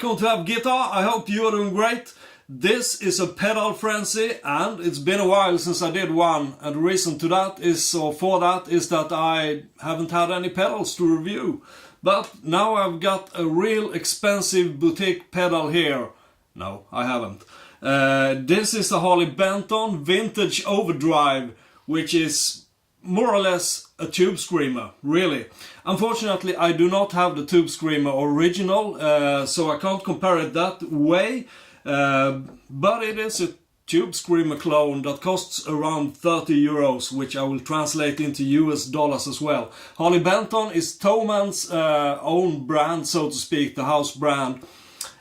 welcome to Have Guitar. I hope you are doing great. This is a pedal frenzy and it's been a while since I did one, and the reason to that is, or for that, is that I haven't had any pedals to review. But now I've got a real expensive boutique pedal here. No, I haven't. This is the Harley Benton Vintage Overdrive, which is more or less a tube screamer, really. Unfortunately, I do not have the tube screamer original, so I can't compare it that way. But it is a tube screamer clone that costs around 30 euros, which I will translate into US dollars as well. Harley Benton is Thomann's own brand, so to speak, the house brand.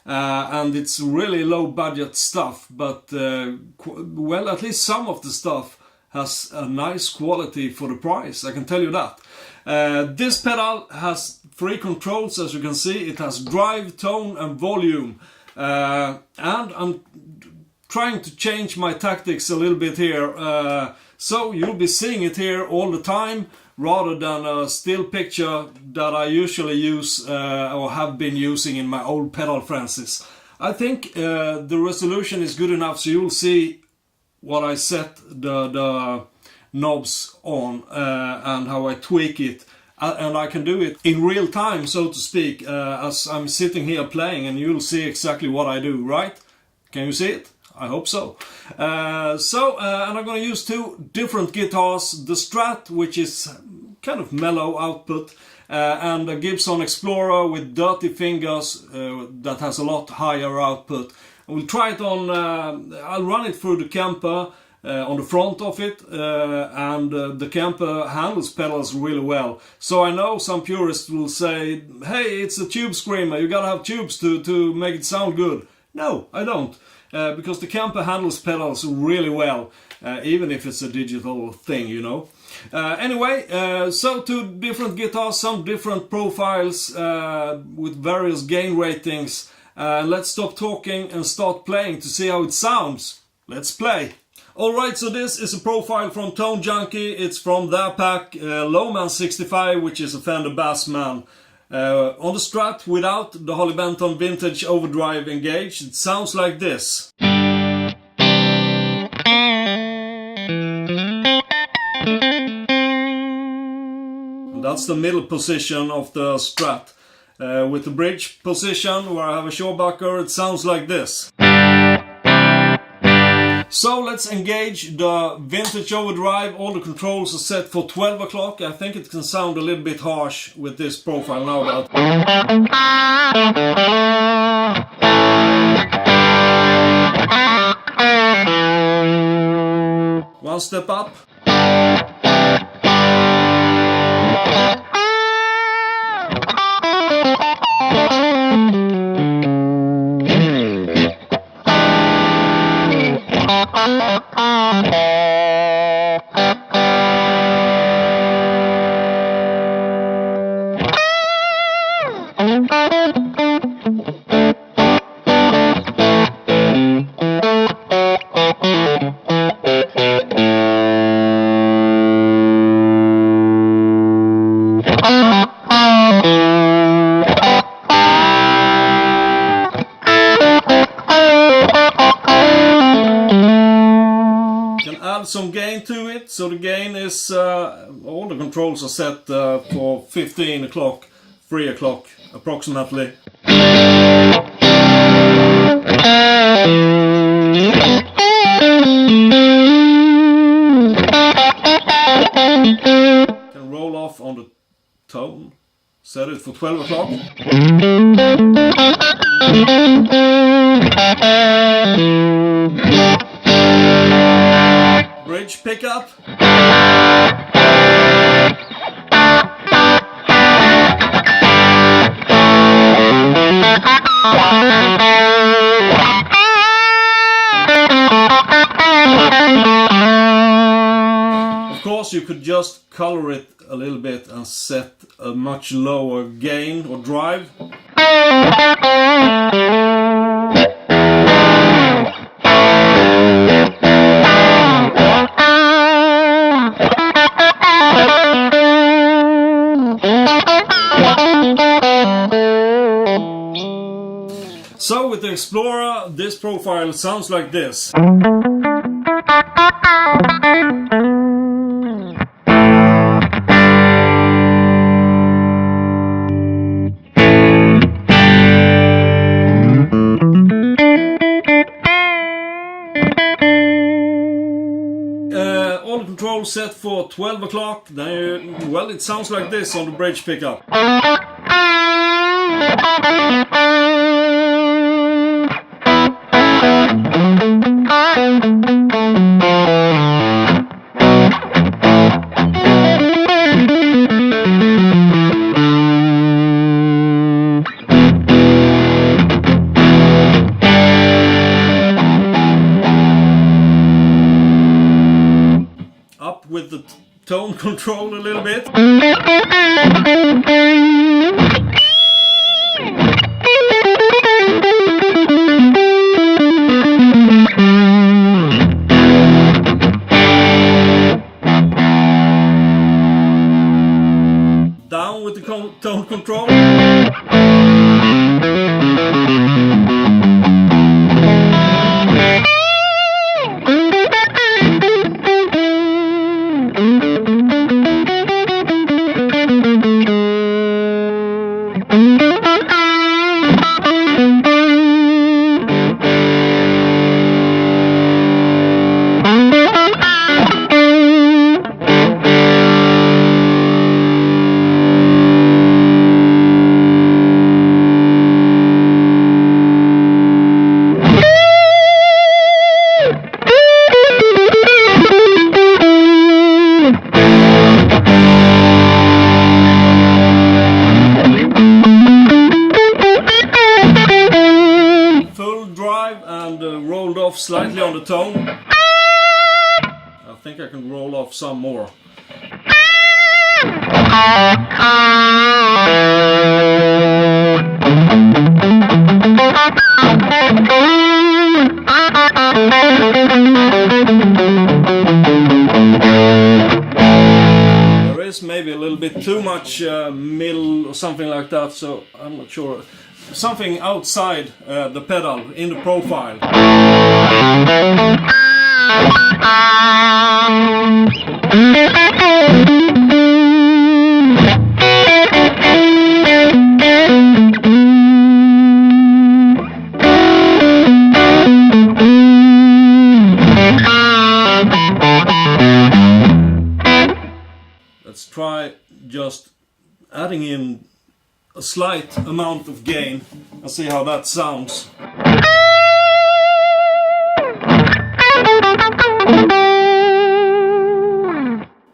And it's really low budget stuff, but well, at least some of the stuff has a nice quality for the price, I can tell you that. This pedal has 3 controls, as you can see. It has drive, tone and volume. And I'm trying to change my tactics a little bit here. So you'll be seeing it here all the time, rather than a still picture that I usually use or have been using in my old pedal frenzies. I think the resolution is good enough, so you'll see what I set the knobs on and how I tweak it. And I can do it in real time, so to speak, as I'm sitting here playing, and you'll see exactly what I do, right? Can you see it? I hope so. And I'm going to use 2 different guitars. The Strat, which is kind of mellow output, and a Gibson Explorer with dirty fingers that has a lot higher output. We'll try it on, I'll run it through the Kemper on the front of it, and the Kemper handles pedals really well. So I know some purists will say, hey, it's a tube screamer, you gotta have tubes to make it sound good. No, I don't, because the Kemper handles pedals really well, even if it's a digital thing, you know. Anyway, so 2 different guitars, some different profiles with various gain ratings. Let's stop talking and start playing to see how it sounds. Let's play. Alright, so this is a profile from ToneJunkie. It's from their pack, Lowman 65, which is a Fender Bassman. On the Strat, without the Harley Benton Vintage Overdrive engaged, it sounds like this. And that's the middle position of the Strat. With the bridge position, where I have a shawbucker, it sounds like this. So let's engage the Vintage Overdrive. All the controls are set for 12 o'clock. I think it can sound a little bit harsh with this profile now. One step up. Some gain to it, so the gain is all the controls are set for 15 o'clock, 3 o'clock approximately. Can roll off on the tone, set it for 12 o'clock. Bridge pickup. Of course, you could just color it a little bit and set a much lower gain or drive. So with the Explorer, this profile sounds like this. All control set for 12 o'clock. Well, it sounds like this on the bridge pickup. With the tone control a little bit. Down with the tone control. Rolled off slightly on the tone. I think I can roll off some more. There is maybe a little bit too much middle or something like that, so I'm not sure. Something outside the pedal in the profile. Let's try just adding in a slight amount of gain and see how that sounds.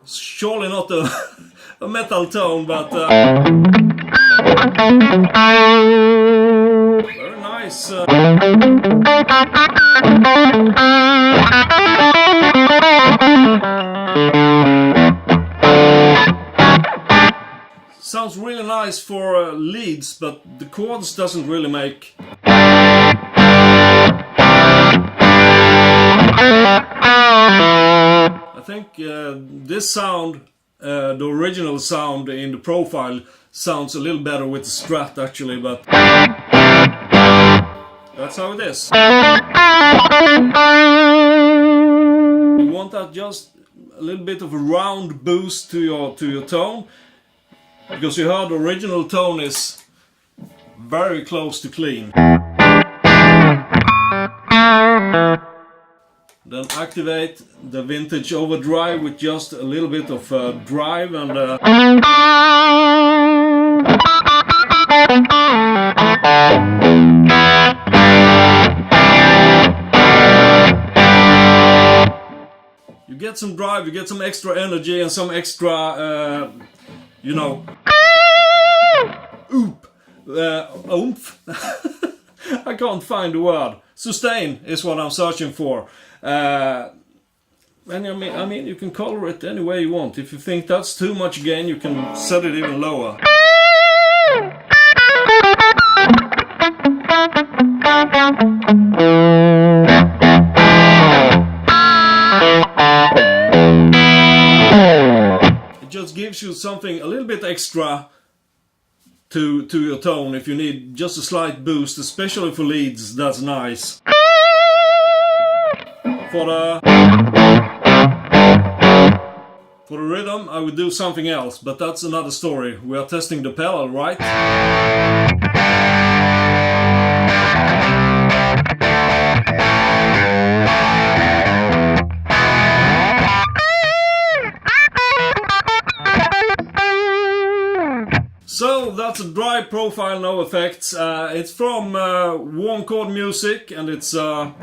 Surely not a metal tone, but very nice. Sounds really nice for leads, but the chords doesn't really make. I think this sound, the original sound in the profile, sounds a little better with the Strat actually, but that's how it is. You want that just a little bit of a round boost to your tone. Because you heard the original tone is very close to clean. Then activate the Vintage Overdrive with just a little bit of drive and you get some drive, you get some extra energy and some extra you know, oomph. I can't find the word. Sustain is what I'm searching for. And I mean, you can color it any way you want. If you think that's too much gain, you can set it even lower. It just gives you something a little bit extra to your tone if you need just a slight boost, especially for leads. That's nice. For the rhythm I would do something else, but that's another story. We are testing the pedal, right? So that's a dry profile, no effects. It's from Warm Chord music, and it's the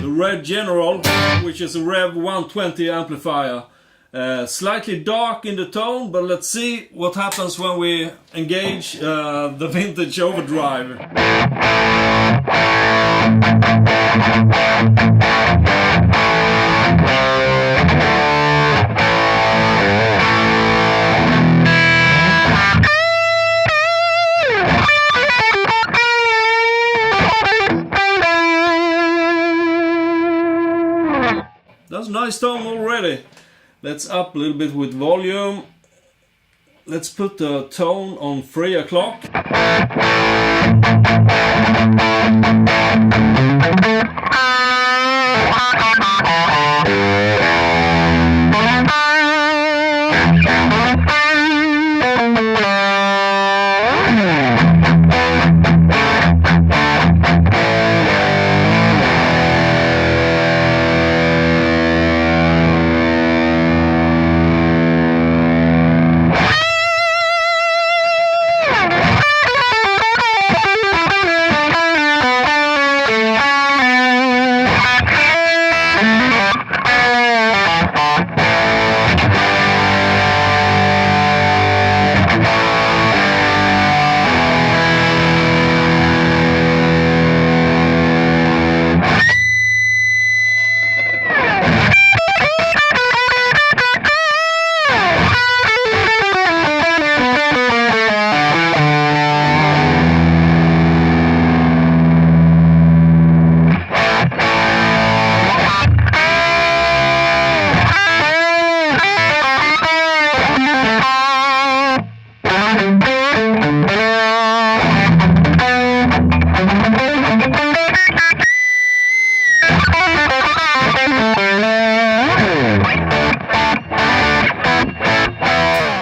Revv General, which is a Revv 120 amplifier. Slightly dark in the tone, but let's see what happens when we engage the Vintage Overdrive. That's a nice tone already. Let's up a little bit with volume. Let's put the tone on 3 o'clock.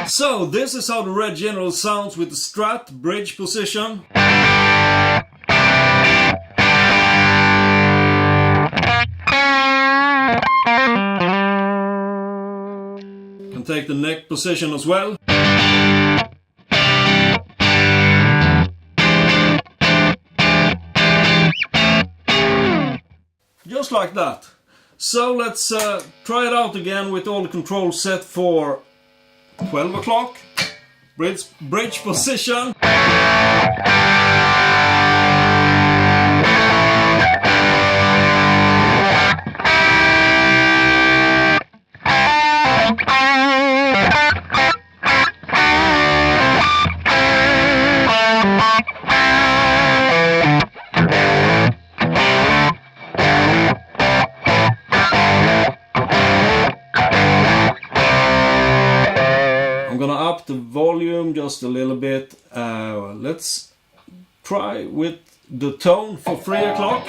So this is how the Revv General sounds with the Strat bridge position. Can take the neck position as well. Just like that. So let's try it out again with all the controls set for 12 o'clock. Bridge position. The volume just a little bit. Let's try with the tone for 3 o'clock.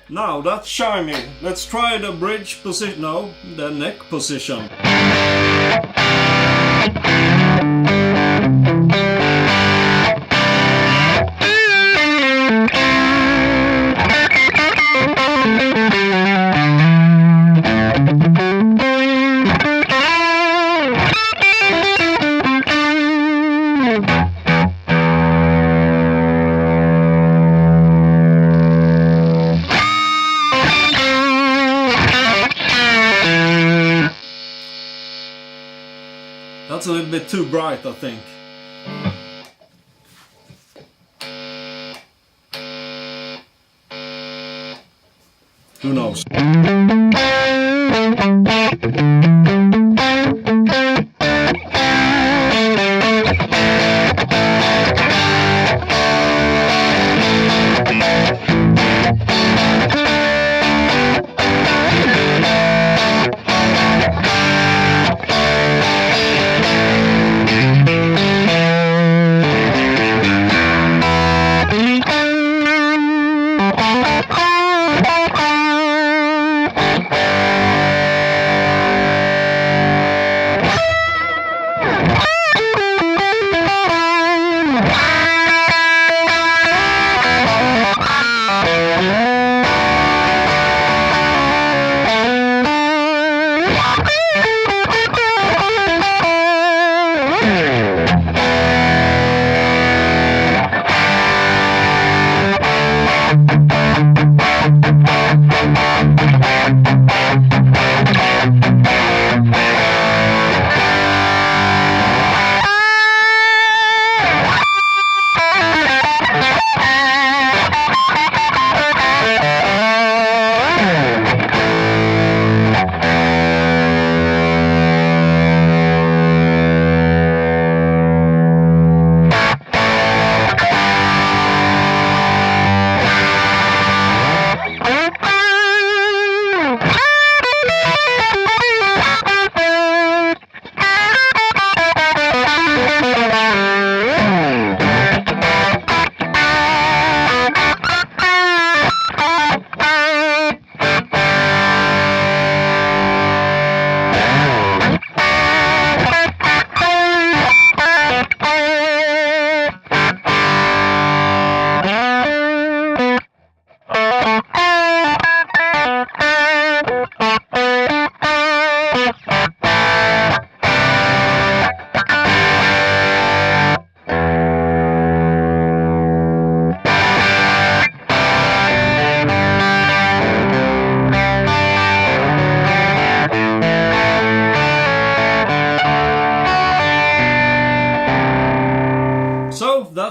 Now that's shiny. Let's try the bridge position. No, the neck position. That's a little bit too bright, I think. Who knows?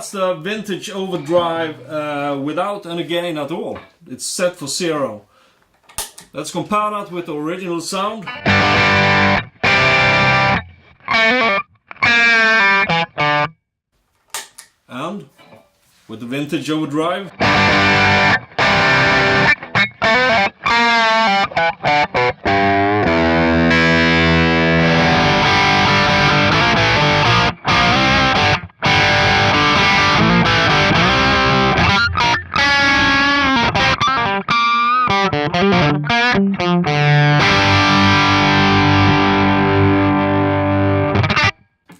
that's the Vintage Overdrive without any gain at all. It's set for 0. Let's compare that with the original sound. And with the Vintage Overdrive.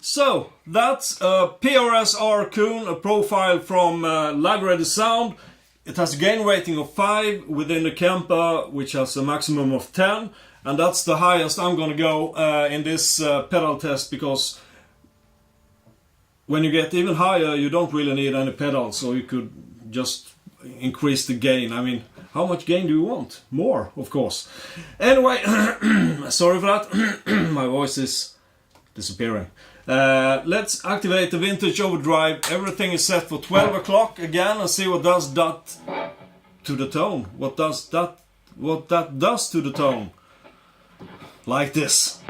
So, that's a PRS Archon, a profile from Lag Ready Sound. It has a gain rating of 5 within the Kemper, which has a maximum of 10. And that's the highest I'm gonna go in this pedal test, because when you get even higher you don't really need any pedals, so you could just increase the gain. I mean, how much gain do you want? More, of course. Anyway, sorry for that. My voice is disappearing. Let's activate the Vintage Overdrive. Everything is set for 12 o'clock again, and see what does that to the tone. What that does to the tone. Like this.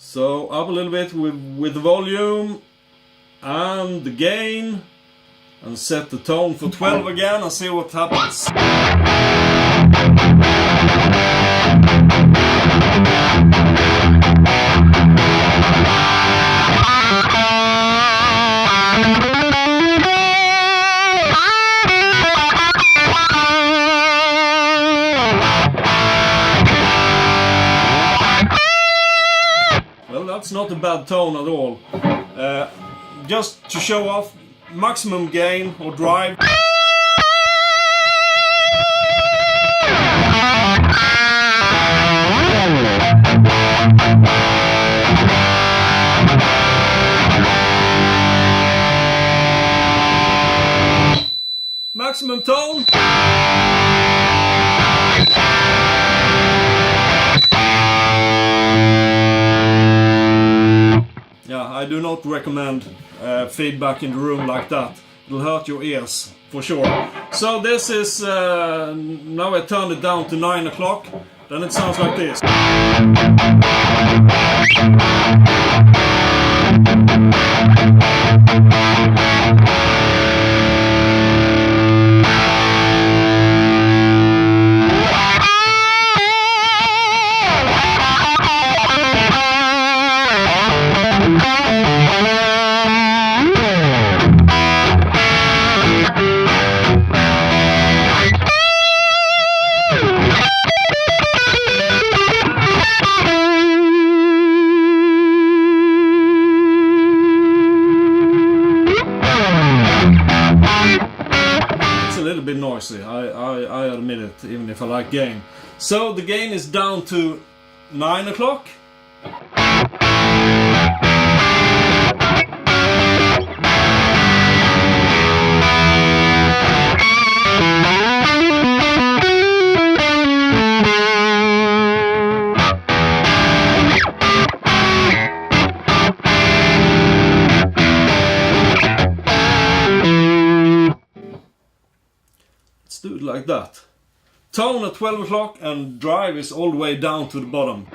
So up a little bit with the volume and the gain, and set the tone for 12 again and see what happens. That's not a bad tone at all. Just to show off, maximum gain or drive. Maximum tone. Yeah, I do not recommend feedback in the room like that. It'll hurt your ears, for sure. So this is, now I turned it down to 9 o'clock, then it sounds like this. Noisy, I admit it, even if I like gain. So the gain is down to 9 o'clock. Do it like that. Tone at 12 o'clock and drive is all the way down to the bottom.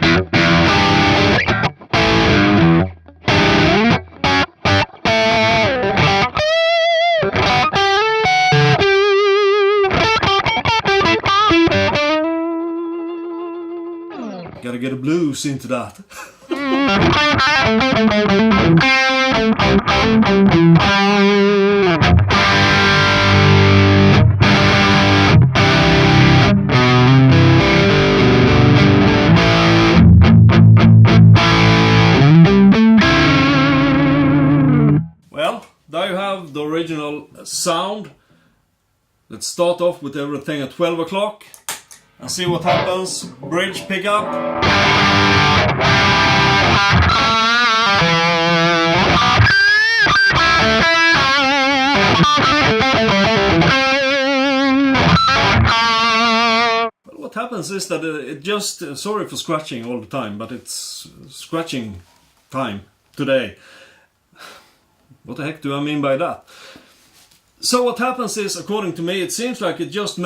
Gotta get a blues into that. Well, there you have the original sound. Let's start off with everything at 12 o'clock and see what happens. Bridge pickup. Well, what happens is that it just, sorry for scratching all the time, but it's scratching time today. What the heck do I mean by that? So what happens is, according to me, it seems like it just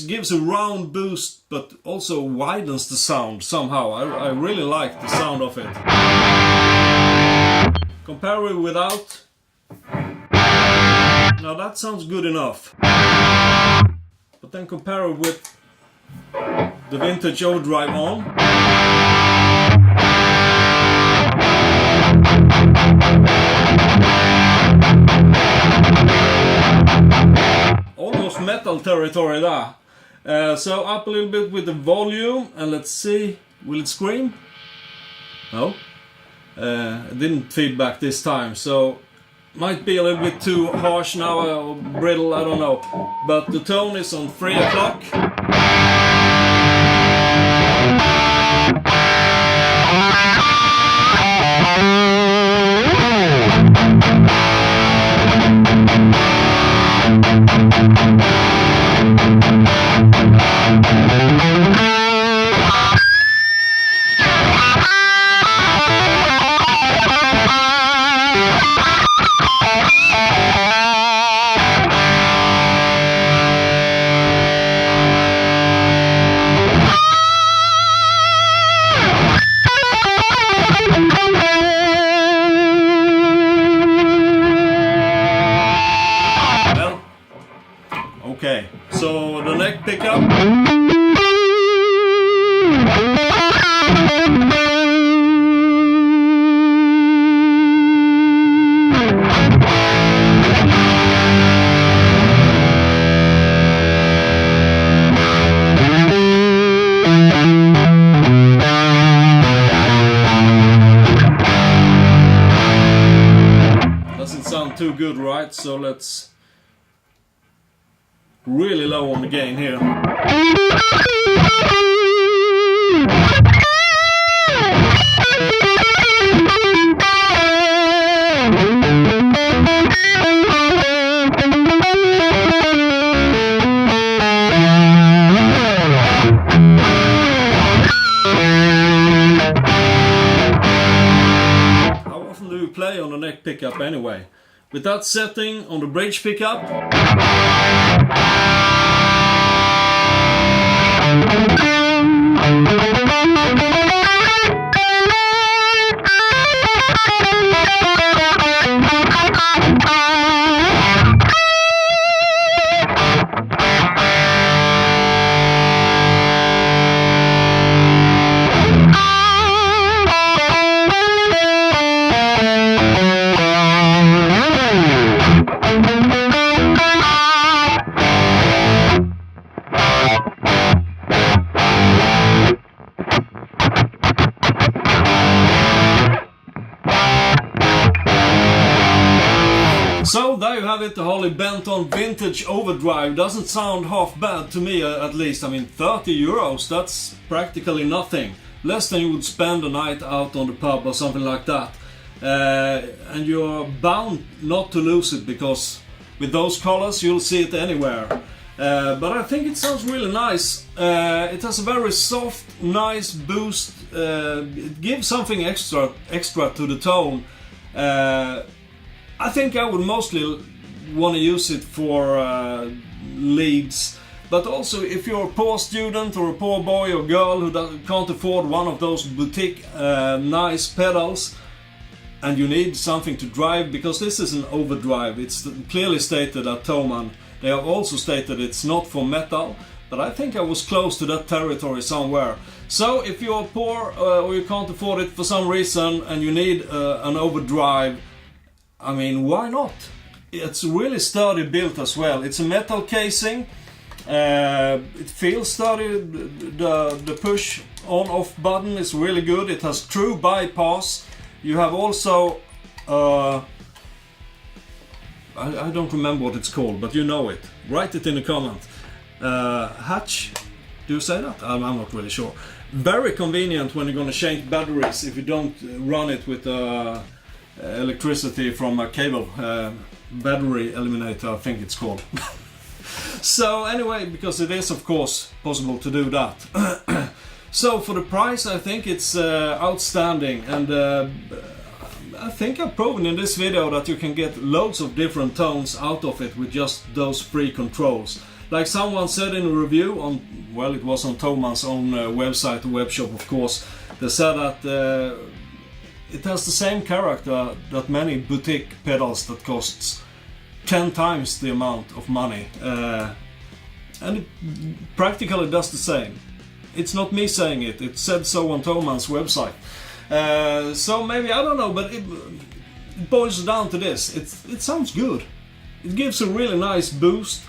gives a round boost, but also widens the sound somehow. I really like the sound of it. Compare it without. Now that sounds good enough. But then compare it with the Vintage Overdrive on. Almost metal territory there. So up a little bit with the volume, and let's see, will it scream? No, it didn't feedback this time, so might be a little bit too harsh now, or brittle, I don't know. But the tone is on 3 o'clock. Okay, so the neck pickup. Doesn't sound too good, right? So let's really low on the gain here. How often do you play on the neck pickup anyway? With that setting on the bridge pickup. So there you have it, the Harley Benton Vintage Overdrive. Doesn't sound half bad to me, at least. I mean, 30 euros, that's practically nothing. Less than you would spend a night out on the pub or something like that. And you're bound not to lose it, because with those colors you'll see it anywhere. But I think it sounds really nice. It has a very soft, nice boost. It gives something extra to the tone. I think I would mostly want to use it for leads, but also if you're a poor student or a poor boy or girl who can't afford one of those boutique nice pedals, and you need something to drive, because this is an overdrive. It's clearly stated at Thomann. They have also stated it's not for metal, but I think I was close to that territory somewhere. So if you're poor or you can't afford it for some reason and you need an overdrive, I mean, why not? It's really sturdy built as well. It's a metal casing. It feels sturdy. The push on off button is really good. It has true bypass. You have also I don't remember what it's called, but you know it. Write it in the comment. Hatch, do you say that? I'm not really sure. Very convenient when you're gonna change batteries if you don't run it with electricity from a cable. Battery eliminator, I think it's called. So anyway, because it is of course possible to do that. So for the price, I think it's outstanding, and I think I've proven in this video that you can get loads of different tones out of it with just those 3 controls. Like someone said in a review on, well, it was on Thomann's own website, web shop of course, they said that it has the same character that many boutique pedals that costs 10 times the amount of money, and it practically does the same. It's not me saying it, it said so on Thomann's website. So maybe, I don't know, but it boils down to this. It sounds good. It gives a really nice boost.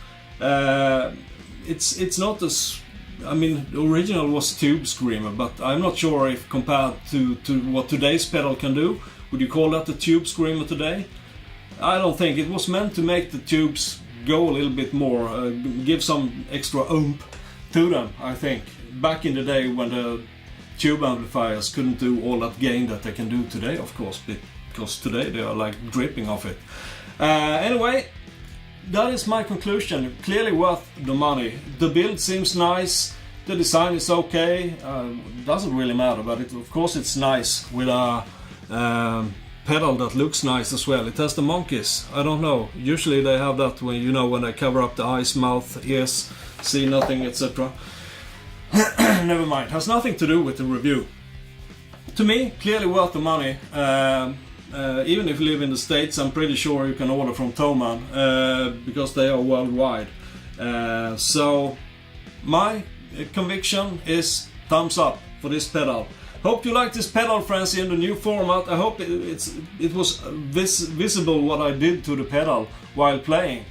It's not as, I mean, the original was Tube Screamer, but I'm not sure if compared to what today's pedal can do. Would you call that the Tube Screamer today? I don't think. It was meant to make the tubes go a little bit more, give some extra oomph to them, I think. Back in the day when the tube amplifiers couldn't do all that gain that they can do today, of course, because today they are like dripping off it. Anyway, that is my conclusion. Clearly worth the money. The build seems nice, the design is okay, doesn't really matter, but of course it's nice with a pedal that looks nice as well. It has the monkeys, I don't know, usually they have that when, you know, when they cover up the eyes, mouth, ears, see nothing, etc. Never mind, has nothing to do with the review. To me, clearly worth the money. Even if you live in the States, I'm pretty sure you can order from Thomann, because they are worldwide. So my conviction is thumbs up for this pedal. Hope you like this pedal, friends, in the new format. I hope it was visible what I did to the pedal while playing.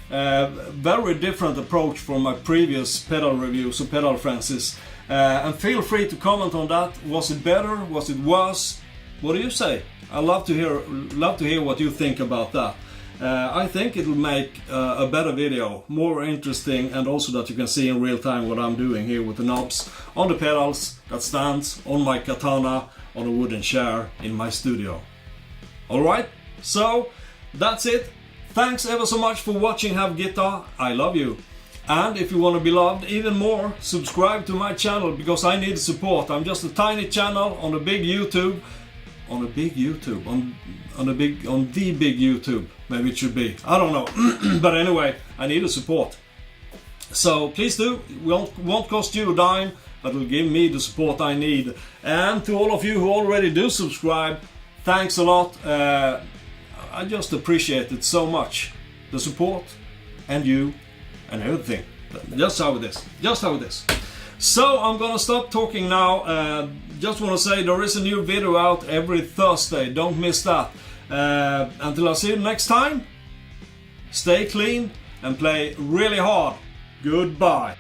Very different approach from my previous pedal reviews of pedal frenzies. And feel free to comment on that. Was it better? Was it worse? What do you say? I'd love to hear what you think about that. I think it will make a better video, more interesting, and also that you can see in real time what I'm doing here with the knobs on the pedals that stands on my katana on a wooden chair in my studio. Alright, so that's it. Thanks ever so much for watching Have Guitar. I love you. And if you want to be loved even more, subscribe to my channel, because I need support. I'm just a tiny channel on a big YouTube. On the big YouTube, maybe it should be, I don't know. But anyway, I need a support, so please do. It won't cost you a dime, but it will give me the support I need. And to all of you who already do subscribe, thanks a lot. I just appreciate it so much, the support and you and everything. Just how it is. So I'm gonna stop talking now. Just want to say there is a new video out every Thursday, don't miss that. Until I see you next time, stay clean and play really hard. Goodbye.